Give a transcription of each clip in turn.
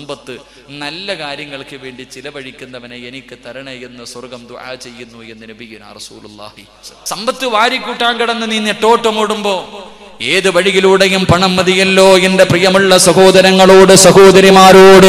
സമ്പത്ത് നല്ല കാര്യങ്ങൾക്ക് വേണ്ടി ചിലവഴിക്കുന്നവനെ എനിക്ക് തരണേ എന്ന് സ്വർഗം ദുആ ചെയ്യുന്നു എന്ന് നബിയുനാ റസൂലുള്ളാഹി. സമ്പത്ത് വാരിക്കൂട്ടാൻ കിടന്ന് നീ നെട്ടോട്ടമോടുമ്പോ ഏത് വഴിയിലൂടെയും പണം മതിയല്ലോ. എന്റെ പ്രിയമുള്ള സഹോദരങ്ങളോട് സഹോദരിമാരോട്,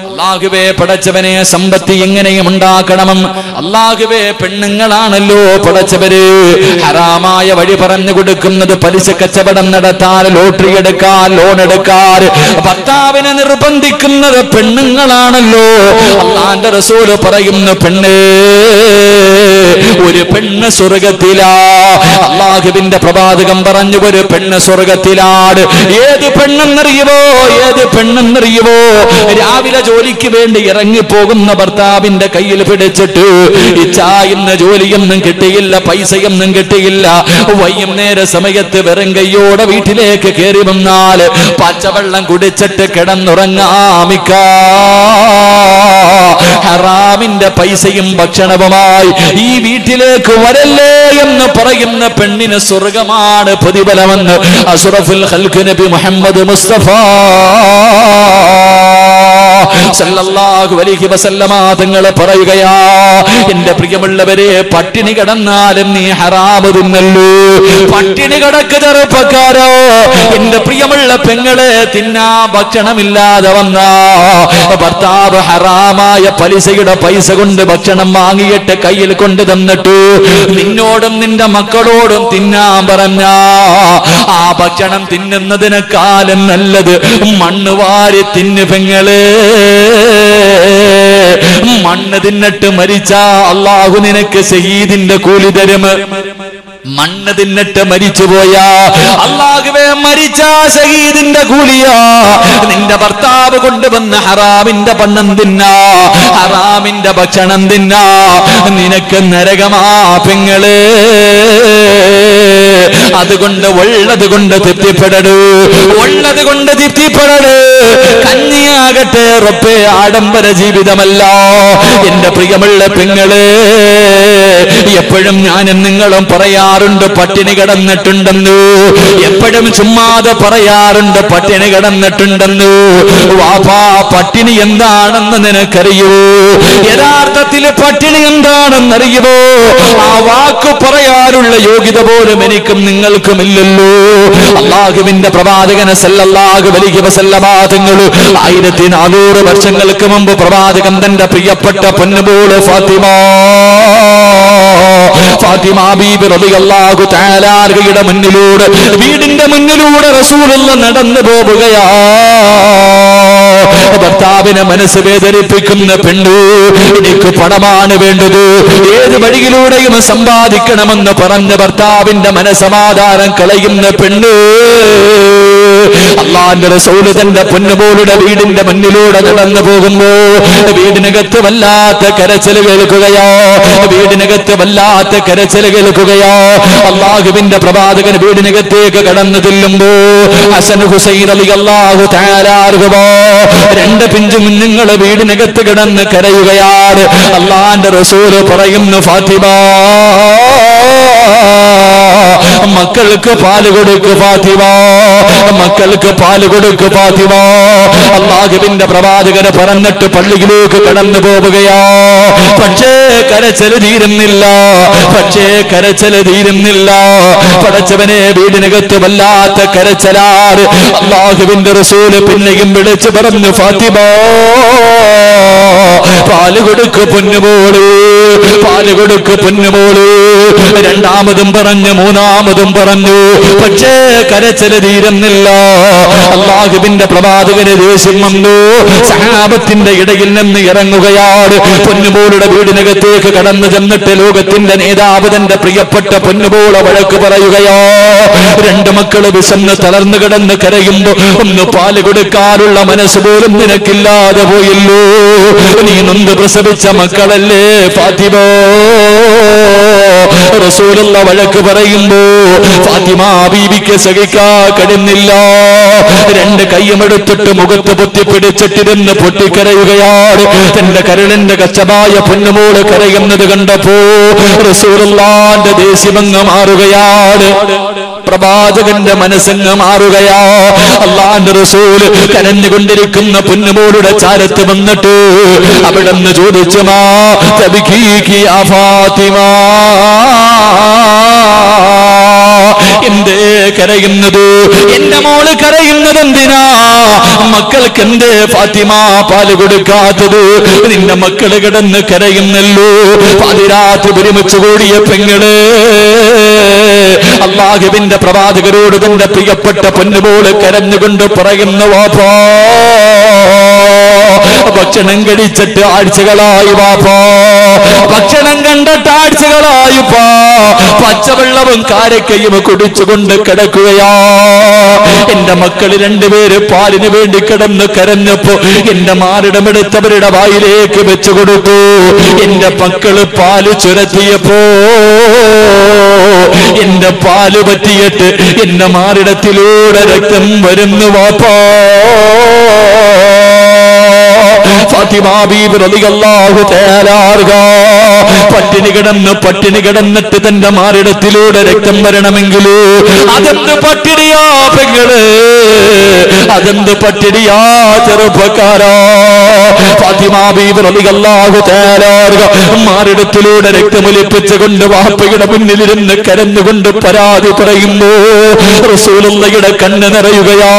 അല്ലാഹുവേ പടച്ചവനെ സമ്പത്ത് എങ്ങനെയും ഉണ്ടാക്കണമെന്ന്. അല്ലാഹുവേ പെണ്ണുങ്ങളാണല്ലോ പടച്ചവര് ഹറാമായ വഴി പറഞ്ഞു കൊടുക്കുന്നത്. പലിശ കച്ചവടം നടത്താൻ, ലോട്ടറി എടുക്കാൻ, ലോൺ എടുക്കാൻ ഭർത്താവിനെ നിർബന്ധിക്കുന്നത് പെണ്ണുങ്ങളാണല്ലോ. അല്ലാഹുവിന്റെ റസൂൽ പറയുന്നു, പെണ്ണ് ഒരു പെണ്ണ് സ്വർഗത്തിലാ. അല്ലാഹുവിന്റെ പ്രവാചകൻ പറഞ്ഞു, ഒരു പെണ്ണ് സ്വർഗത്തിലാണ്. ഏത് പെണ്ണെന്നറിയുവോ? ഏത് പെണ്ണെന്നറിയുവോ? രാവിലെ ജോലിക്ക് വേണ്ടി ഇറങ്ങിപ്പോകുന്ന ഭർത്താവിന്റെ കയ്യിൽ പിടിച്ചിട്ട് ഇച്ഛാ ഇന്ന് ജോലിയൊന്നും കിട്ടിയില്ല, പൈസയൊന്നും കിട്ടിയില്ല, വൈകുന്നേര സമയത്ത് വെറും കയ്യോടെ വീട്ടിലേക്ക് കയറി വന്നാൽ പച്ചവെള്ളം കുടിച്ചിട്ട് കിടന്നുറങ്ങാമിക്ക ഹറാമിന്റെ പൈസയും ഭക്ഷണവുമായി ഈ വീട്ടിലേക്ക് വരല്ലേ എന്ന് പറയുന്ന പെണ്ണിന് സ്വർഗമാണ് പ്രതിഫലമെന്ന് അഷ്റഫുൽ ഖൽഖ് നബി മുഹമ്മദ് മുസ്തഫ സല്ലല്ലാഹു അലൈഹി വസല്ലമ തങ്ങൾ പറയുകയാ, എന്റെ പ്രിയമുള്ളവരെ, പട്ടിണി കിടന്നാലും നീ ഹറാമ് തിന്നല്ലോ. പട്ടിണി കിടക്ക് ചെറുപ്പക്കാരോ, എന്റെ പ്രിയമുള്ള പെങ്ങളെ, തിന്നാ ഭക്ഷണമില്ലാതെ വന്ന ഭർത്താവ് ഹറാമായ പലിശയുടെ പൈസ കൊണ്ട് ഭക്ഷണം വാങ്ങിയിട്ട് കയ്യിൽ കൊണ്ട് തന്നിട്ടു നിന്നോടും നിന്റെ മക്കളോടും തിന്നാൻ പറഞ്ഞ ആ ഭക്ഷണം തിന്നുന്നതിനേക്കാളും നല്ലത് മണ്ണ് വാരി തിന്നു പെങ്ങളെ. മണ്ണ് തിന്നിട്ട് മരിച്ചാ അല്ലാഹു നിനക്ക് ശഹീദിന്റെ കൂലി തരും. മണ്ണ് തിന്നിട്ട് മരിച്ചുപോയാ അല്ലാഹുവേ മരിച്ചാ ശഹീദിന്റെ കൂലിയാ. നിന്റെ ഭർത്താവ് കൊണ്ടുവന്ന ഹറാമിന്റെ പണം തിന്നാ, ഹറാമിന്റെ ഭക്ഷണം തിന്നാ, നിനക്ക് നരകമാ പെങ്ങളെ. അതുകൊണ്ട് ഉള്ളത് കൊണ്ട് തൃപ്തിപ്പെടൂ, ഉള്ളത് കൊണ്ട് തൃപ്തിപ്പെടൂ. കന്യാകട്ടെ റബ്ബേ, ആഡംബര ജീവിതമല്ല. എന്റെ പ്രിയമുള്ള പെങ്ങളെ, എപ്പോഴും ഞാനും നിങ്ങളും പറയാറുണ്ട് പട്ടിണി കിടന്നിട്ടുണ്ടെന്നു. എപ്പോഴും ചുമ്മാതെ പറയാറുണ്ട് പട്ടിണി കിടന്നിട്ടുണ്ടെന്നു. വാപ്പാ, പട്ടിണി എന്താണെന്ന് നിനക്കറിയോ? യഥാർത്ഥത്തിൽ പട്ടിണി എന്താണെന്നറിയുമോ? ആ വാക്ക് പറയാനുള്ള യോഗ്യത പോലും എനിക്കും നിങ്ങൾക്കും ഇല്ലല്ലോ. അല്ലാഹുവിന്റെ പ്രവാചകൻ സല്ലല്ലാഹു അലൈഹി വസല്ലമ തങ്ങൾ 1400 വർഷങ്ങൾക്ക് മുമ്പ് പ്രവാചകൻ തന്റെ പ്രിയപ്പെട്ട പൊന്നുമോള് ഫാത്തിമ ബീബി റളിയല്ലാഹു തആല അൻഹയുടെ മുന്നിലൂടെ, വീടിന്റെ മുന്നിലൂടെ റസൂലുള്ളാഹി നടന്നു പോവുകയാ. ഭർത്താവിനെ മനസ്സ് വേദനിപ്പിക്കുന്ന പെണ്ണു, എനിക്ക് പണമാണ് വേണ്ടത്, ഏത് വഴിയിലൂടെയും സമ്പാദിക്കണമെന്ന് പറഞ്ഞ ഭർത്താവിന്റെ മനസ്സമാധാനം കളയുന്ന പെണ്ണു, അല്ലാഹുവിന്റെ റസൂൽ തന്റെ പൊന്നുമോളുടെ വീടിന്റെ മുന്നിലൂടെ നടന്നു പോകുമ്പോ വീടിനകത്ത് വല്ലാത്ത കരച്ചിൽ കേൾക്കുകയോ, വീടിനകത്ത് വല്ലാത്ത കരച്ചിൽ കേൾക്കുകയോ. അല്ലാഹുവിന്റെ പ്രവാചകൻ വീടിനകത്തേക്ക് കടന്നു ചെല്ലുമ്പോ ഹസൻ ഹുസൈൻ റളിയല്ലാഹു തആല അൻഹുമാ രണ്ട് പിഞ്ചു കുഞ്ഞുങ്ങൾ വീടിനകത്ത് കിടന്ന് കരയുകയാണ്. അല്ലാഹുവിന്റെ റസൂൽ പറയുന്നു, ഫാത്തിമ, മക്കൾക്ക് പാല് കൊടുക്ക് ഫാത്തിമ, മക്കൾക്ക് പാല് കൊടുക്ക് ഫാത്തിമ. അല്ലാഹുവിന്റെ പ്രവാചകന് പറഞ്ഞിട്ട് പള്ളിയിലേക്ക് കടന്നു പോവുകയാ. പക്ഷേ കരച്ചില് തീരുന്നില്ല, പക്ഷേ കരച്ചില് തീരുന്നില്ല. പടച്ചവനെ, വീടിനകത്ത് വല്ലാത്ത കരച്ചിലാണ്. അല്ലാഹുവിന്റെ റസൂല് പിന്നെയും വിളിച്ചു പറഞ്ഞു, ഫാത്തിമ, പാല് കൊടുക്ക് പൊന്നുമോള്, പാല് കൊടുക്ക് പൊന്നുമോള്. രണ്ടാമതും പറഞ്ഞു, മൂന്നാമതും പറഞ്ഞു, പക്ഷേ കരച്ചില് തീരുന്നില്ല. അല്ലാഹുവിന്റെ പ്രവാചകന് ദേഷ്യം വന്നു. സഹാബത്തിന്റെ ഇടയിൽ നിന്ന് ഇറങ്ങുകയാണ്. പൊന്നുമോളുടെ വീടിനകത്തേക്ക് കടന്നു ചെന്നിട്ട് ലോകത്തിന്റെ നേതാവ് തന്റെ പ്രിയപ്പെട്ട പൊന്നുമോളെ വഴക്ക് പറയുകയോ. രണ്ട് മക്കള് വിശന്ന് തളർന്നു കിടന്ന് കരയുമ്പോ ഒന്ന് പാല് കൊടുക്കാനുള്ള മനസ്സ് പോലും നിനക്കില്ലാതെ പോയല്ലോ. നീ നൊന്ത് പ്രസവിച്ച മക്കളല്ലേ ഫാത്തിമ. റസൂലുള്ള വഴക്ക് പറയുമ്പോ ഫാത്തിമ ബീവിക്ക് സഹിക്കാൻ കഴിയുന്നില്ല. രണ്ട് കൈയുമെടുത്തിട്ട് മുഖത്ത് പൊത്തിപ്പിടിച്ചിട്ടിരുന്ന് പൊട്ടിക്കരയുകയാണ്. തന്റെ കരളിന്റെ കച്ചമായ പൊന്നുമോള് കരയുന്നത് കണ്ടപ്പോ റസൂലുള്ളാഹിന്റെ ദേഷ്യമങ്ങ് മാറുകയാണ്. പ്രവാചകന്റെ മനസ്സങ്ങ് മാറുകയാ. അല്ലാഹുവിന്റെ റസൂൽ കരഞ്ഞുകൊണ്ടിരിക്കുന്ന പൊന്നുമോളുടെ ചാരത്ത് വന്നിട്ട് അവിടെന്ന് ചോദിച്ചു, മാ തബ്കീകി യാ ഫാത്തിമ, എന്തേ കരയുന്നത്? എന്റെ മോള് കരയുന്നത് എന്തിനാ? മക്കൾക്ക് എന്തേ ഫാത്തിമ പാല് കൊടുക്കാത്തത്? നിന്റെ മക്കള് കിടന്ന് കരയുന്നല്ലോ. പാതിരാത്രി ഒരുമിച്ച് കൂടിയ പെങ്ങള് അല്ലാഹുവിന്റെ പ്രവാചകരോട് തന്റെ പ്രിയപ്പെട്ട പൊന്നുമോള് കരഞ്ഞുകൊണ്ട് പറയുന്നു, വാപ്പാ ഭക്ഷണം കഴിച്ചിട്ട് ആഴ്ചകളായി, വാപ്പാ ഭക്ഷണം കണ്ടിട്ട് ആഴ്ചകളായിപ്പാ, പച്ചവെള്ളവും കാരക്കയും കുടിച്ചുകൊണ്ട് കിടക്കുകയാ. എന്റെ മക്കള് രണ്ടുപേര് പാലിന് വേണ്ടി കിടന്ന് കരഞ്ഞപ്പോ എന്റെ മാറിടമെടുത്തവരുടെ വായിലേക്ക് വെച്ചു കൊടുത്തു. എന്റെ മക്കള് പാല് ചുരത്തിയപ്പോ എന്റെ പാല് പറ്റിയിട്ട് എന്റെ മാറിടത്തിലൂടെ രക്തം വരുന്നു, വാപ്പാ. ഫാത്തിമ ബീബി റളിയല്ലാഹു തആല അൻഹാ പട്ടിണി കിടന്നിട്ട് തന്റെ മാറിടത്തിലൂടെ രക്തം വരണമെങ്കിൽ അതെന്ത് പട്ടിണിയാ പെങ്ങള്, അതെന്ത് പട്ടിണിയാ ചെറുപ്പക്കാരാ. ഫാത്തിമ ബീബി റളിയല്ലാഹു തആല അൻഹാ മാറിടത്തിലൂടെ രക്തമൊലിപ്പിച്ചുകൊണ്ട് വാപ്പയുടെ മുന്നിലിരുന്ന് കരഞ്ഞുകൊണ്ട് പരാതി പറയുമ്പോ റസൂലുള്ളാഹിയുടെ കണ്ണ് നിറയുകയാ.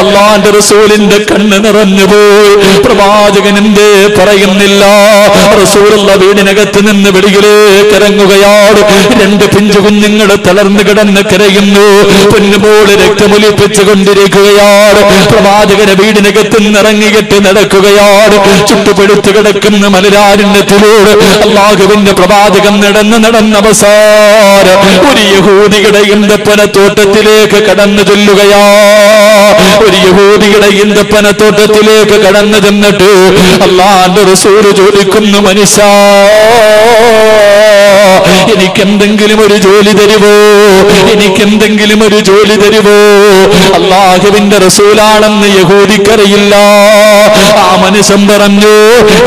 അല്ലാഹുവിന്റെ റസൂലിന്റെ കണ്ണ് നിറഞ്ഞുപോയി. പ്രവാചകൻ എന്തേ പറയുന്നില്ല? റസൂലുള്ള വീടിനകത്ത് നിന്ന് വെളിയിലേക്ക് ഇറങ്ങുകയാണ്. രണ്ട് പിഞ്ചു കുഞ്ഞുങ്ങൾ തളർന്നു കിടന്ന് കരയുന്നു. പൊന്നുമോള് രക്തമൊലിപ്പിച്ചു കൊണ്ടിരിക്കുകയാണ്. പ്രവാചകനെ വീടിനകത്ത് നിന്ന് ഇറങ്ങിയിട്ട് നടക്കുകയാണ്. ചുട്ടുപെടുത്തു കിടക്കുന്ന മലരാരണ്യത്തിലൂടെ അല്ലാഹുവിന്റെ പ്രവാചകൻ നടന്ന് അവസാനം ഒരു യഹൂദിയുടെ ഈന്തപ്പനത്തോട്ടത്തിലേക്ക് കടന്നു ചെല്ലുകയാ. ഒരു യഹൂദിയുടെ ഈന്തപ്പനത്തോട്ടത്തിലേക്ക് കടന്നു ചെന്നിട്ട് അല്ലാഹുവിന്റെ റസൂൽ ചോദിക്കുന്നു, മനുഷ്യ എനിക്കെന്തെങ്കിലും ഒരു ജോലി തരുവോ? എനിക്കെന്തെങ്കിലും ഒരു ജോലി തരുവോ? അല്ലാഹുവിന്റെ റസൂലാണെന്ന് യഹൂദിക്കറിയില്ല. ആ മനുഷ്യൻ പറഞ്ഞു,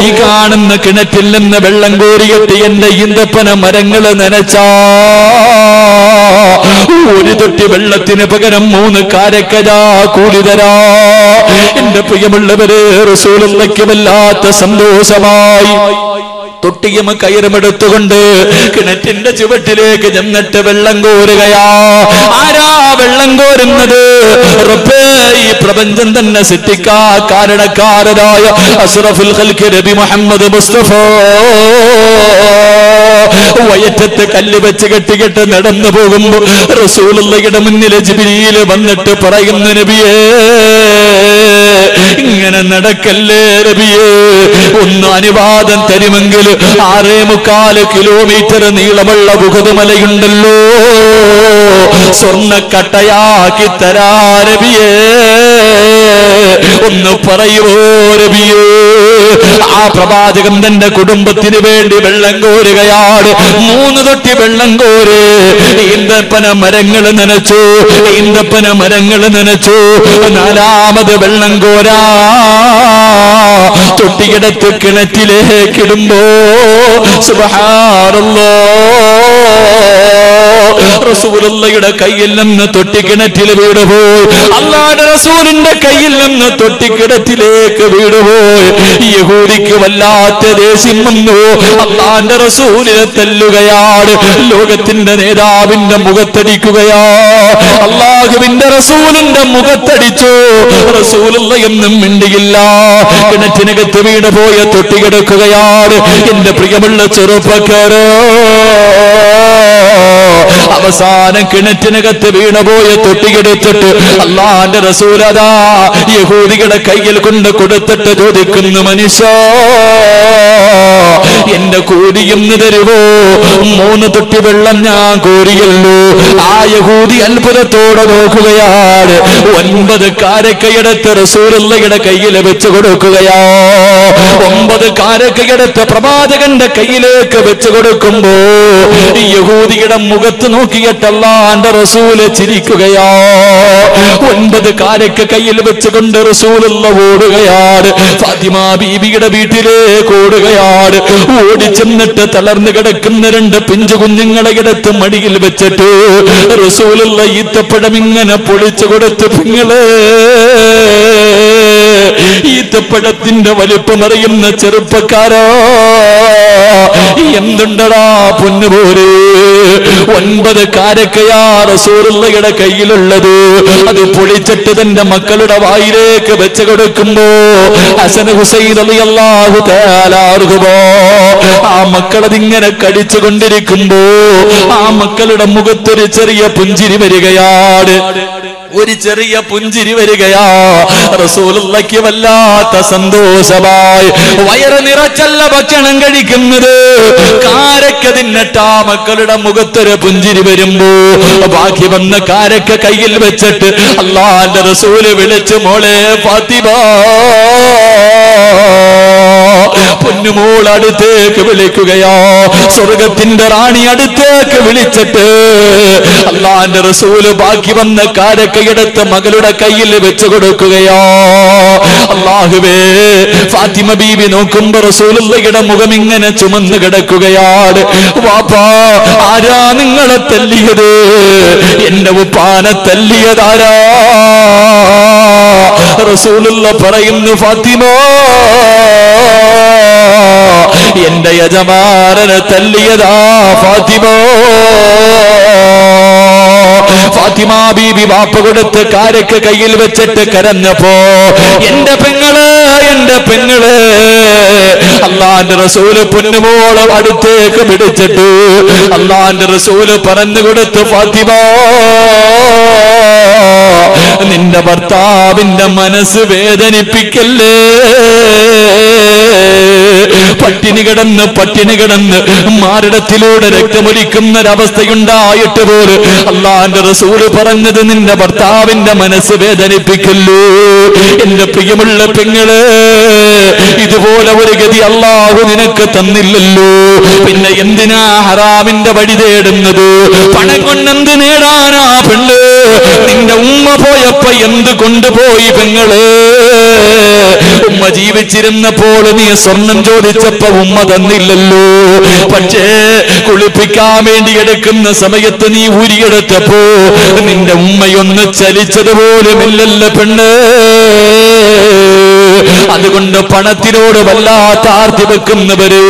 ഈ കാണുന്ന കിണറ്റിൽ നിന്ന് വെള്ളം കോരിയിട്ട് എന്റെ ഈന്തപ്പന മരങ്ങള് നനച്ചാ ഒരു തൊട്ടി വെള്ളത്തിന് പകരം 3 കാരക്കരാ കൂലി തരാ. എന്റെ പ്രിയമുള്ളവരെ, റസൂലുള്ളാഹിക്ക് വല്ലാത്ത സന്തോഷമായി. തൊട്ടിയും കയറുമെടുത്തുകൊണ്ട് കിണറ്റിന്റെ ചുവട്ടിലേക്ക് ചെന്നിട്ട് വെള്ളം കോരുകയാ. ആരാ വെള്ളം കോരുന്നത്? റബ്ബേ, ഈ പ്രപഞ്ചം തന്നെ സൃഷ്ടിക്കാ കാരണക്കാരനായ അഷ്റഫുൽ ഖൽഖ് നബി മുഹമ്മദ് മുസ്തഫ വയറ്റത്ത് കല്ല് വെച്ച് കെട്ടിക്കെട്ട് നടന്നു പോകുമ്പോ റസൂലുള്ളാഹിയുടെ മുന്നിൽ ജിബ്രീൽ വന്നിട്ട് പറയുന്നു, നബിയേ ഇങ്ങനെ നടക്കല്ലേ നബിയേ, ഒന്ന് അനുവാദം തരുമെങ്കിൽ 6.25 കിലോമീറ്റർ നീളമുള്ള ഉഹദ് മലയുണ്ടല്ലോ, സ്വർണ്ണക്കട്ടയാക്കി തരാ നബിയേ, ഒന്ന് പറയുവോ നബിയേ. ആ പ്രവാചകൻ തന്റെ കുടുംബത്തിന് വേണ്ടി വെള്ളം കോരുകയാണ്. 3 തൊട്ടി വെള്ളം കോര്. ഈന്തപ്പന മരങ്ങൾ നനച്ചു, ഈന്തപ്പന മരങ്ങൾ നനച്ചു. 4ാമത് വെള്ളം കോരാ തൊട്ടിയെടുത്ത് കിണറ്റിലേക്കിടുമ്പോ സുബ്ഹാനല്ലാഹ്, റസൂലുള്ളാഹിയുടെ കയ്യിൽ നിന്ന് തൊട്ടി കിണറ്റിൽ വീടുപോയി. അല്ലാഹുവിന്റെ റസൂലിന്റെ കയ്യിൽ നിന്ന് തൊട്ടി കിണറ്റിലേക്ക് വീടുപോയി. യഹൂദിക്ക് വല്ലാത്ത ദേഷ്യം വന്നു. അല്ലാഹുവിന്റെ റസൂലിനെ തല്ലുകയാണ്. ലോകത്തിന്റെ നേതാവിന്റെ മുഖത്തടിക്കുകയാ. അല്ലാഹുവിന്റെ റസൂലിന്റെ മുഖത്തടിച്ചു. റസൂലുള്ളാഹി ഒന്നും മിണ്ടിയില്ല. കിണറ്റിനകത്ത് വീണുപോയ തൊട്ടി കിടക്കുകയാണ്. എന്റെ പ്രിയമുള്ള ചെറുപ്പക്കാരോ, അവസാനം കിണറ്റിനകത്ത് വീണുപോയ തൊട്ടിയെടുത്തിട്ട് അല്ലാഹുവിന്റെ റസൂൽ അതാ യഹൂദികളുടെ കയ്യിൽ കൊണ്ട് കൊടുത്തിട്ട് ചോദിക്കുന്നു, മനുഷ്യ എന്റെ കൂലിയൊന്ന് തരുവോ? 3 തൊട്ടി വെള്ളം ഞാൻ കോരിയല്ലോ. ആ യഹൂദി അത്ഭുതത്തോടെ നോക്കുകയാണ്. 9 കാരക്കയെടുത്ത് റസൂലുള്ളാഹിയുടെ കയ്യിൽ വെച്ച് കൊടുക്കുകയാ. 9 കാരക്കയെടുത്ത് പ്രവാചകന്റെ കയ്യിലേക്ക് വെച്ച് കൊടുക്കുമ്പോ യഹൂദിയുടെ മുഖം മുഖത്ത് നോക്കിയിട്ട് അല്ലാഹുവിന്റെ റസൂല് ചിരിക്കുകയാ. 9 കാരക്ക കയ്യിൽ വെച്ചുകൊണ്ട് റസൂലുള്ള ഓടുകയാണ്. ഫാത്തിമ ബീബിയുടെ വീട്ടിലേക്ക് ഓടുകയാണ്. ഓടിച്ചെന്നിട്ട് തളർന്നു കിടക്കുന്ന 2 പിഞ്ചു കുഞ്ഞുങ്ങളെ എടുത്ത് മടിയിൽ വെച്ചിട്ട് റസൂലുള്ള ഈത്തപ്പഴം ഇങ്ങനെ പൊളിച്ചു കൊടുത്ത്, പിങ്ങളെ ഈത്തപ്പഴത്തിന്റെ വലിപ്പമറിയുന്ന ചെറുപ്പക്കാരോ, എന്തുണ്ടടാ പൊന്നുപോരെ, 9 കാരക്കയാ റസൂലുള്ളയുടെ കയ്യിലുള്ളത്. അത് പൊളിച്ചിട്ട് തന്റെ മക്കളുടെ വായിലേക്ക് വെച്ച് കൊടുക്കുമ്പോ ഹസൻ ഹുസൈൻ റളിയല്ലാഹു തആല അൻഹുമോ ആ മക്കളതിങ്ങനെ കടിച്ചു കൊണ്ടിരിക്കുമ്പോ ആ മക്കളുടെ മുഖത്തൊരു ചെറിയ പുഞ്ചിരി വരികയാണ്. ഒരു ചെറിയ പുഞ്ചിരി വരികയാ. റസൂലുള്ളാഹിക്ക് വല്ലാത്ത സന്തോഷമായി. വയറ് നിറച്ചല്ല ഭക്ഷണം കഴിക്കുന്നത്, കാരക്ക തിന്നിട്ടാ മക്കളുടെ മുഖത്തൊരു പുഞ്ചിരി വരുമ്പോ ബാക്കി വന്ന കാരക്ക കയ്യിൽ വെച്ചിട്ട് അല്ലാഹുവിന്റെ റസൂല് വിളിച്ചു, മോളെ ഫാത്തിമ, പൊന്നുമോൾ അടുത്തേക്ക് വിളിക്കുകയോ, സ്വർഗത്തിന്റെ റാണി അടുത്തേക്ക് വിളിച്ചിട്ട് അല്ലാഹുവിന്റെ റസൂല് ബാക്കി വന്ന കാരക്കയെടുത്ത് മകളുടെ കയ്യിൽ വെച്ചു കൊടുക്കുകയോ. അല്ലാഹുവേ, ഫാത്തിമ ബീവി നോക്കുമ്പോ റസൂലുള്ളാഹിയുടെ മുഖം ഇങ്ങനെ ചുമന്ന് കിടക്കുകയാണ്. വാപ്പാ, ആരാ നിങ്ങളെ തല്ലിയത്? എന്റെ ഉപ്പാനെ തല്ലിയതാരാ? റസൂലുള്ളാഹി പറയുന്നു, ഫാത്തിമ, എന്റെ യജമാനനെ തല്ലിയതാ ഫാത്തിമ. ഫാത്തിമ ബീബി വാപ്പ കൊടുത്ത് കാരക്ക കയ്യിൽ വെച്ചിട്ട് കരഞ്ഞപ്പോ, എന്റെ പെങ്ങള്, എന്റെ പെങ്ങള്, അല്ലാഹുവിന്റെ റസൂല് പൊന്നുമോളെ അടുത്തേക്ക് പിടിച്ചിട്ട് അല്ലാഹുവിന്റെ റസൂല് പറഞ്ഞു കൊടുത്തു, ഫാത്തിമ, നിന്റെ ഭർത്താവിന്റെ മനസ്സ് വേദനിപ്പിക്കല്ലേ. പട്ടിണി കിടന്ന് മാറിടത്തിലൂടെ രക്തമൊലിക്കുന്നൊരവസ്ഥയുണ്ടായിട്ട് പോലും അല്ലാഹുവിന്റെ റസൂല് പറഞ്ഞത്, നിന്റെ ഭർത്താവിന്റെ മനസ്സ് വേദനിപ്പിക്കല്ലോ. എന്റെ പ്രിയമുള്ള പെങ്ങള്, ഇതുപോലെ ഒരു ഗതി അല്ലാഹു നിനക്ക് തന്നില്ലല്ലോ, പിന്നെ എന്തിനാ ഹറാമിന്റെ വഴി തേടുന്നത്? പണം കൊണ്ടെന്ത് നേടാനാ പെണ്ണ്? നിന്റെ ഉമ്മ പോയപ്പോ എന്ത് കൊണ്ടുപോയി പെങ്ങള്? ഉമ്മ ജീവിച്ചിരുന്നപ്പോൾ നീ സ്വർണം ചോദിച്ചപ്പോ ഉമ്മ തന്നില്ലല്ലോ, പക്ഷേ കുളിപ്പിക്കാൻ വേണ്ടി എടുക്കുന്ന സമയത്ത് നീ ഊരിയെടുത്തപ്പോ നിന്റെ ഉമ്മയൊന്ന് ചലിച്ചതുപോലുമില്ലല്ലോ പെണ്ണ്. അതുകൊണ്ട് പണത്തിനോട് വല്ലാത്ത ആർത്തി വെക്കുന്നവര്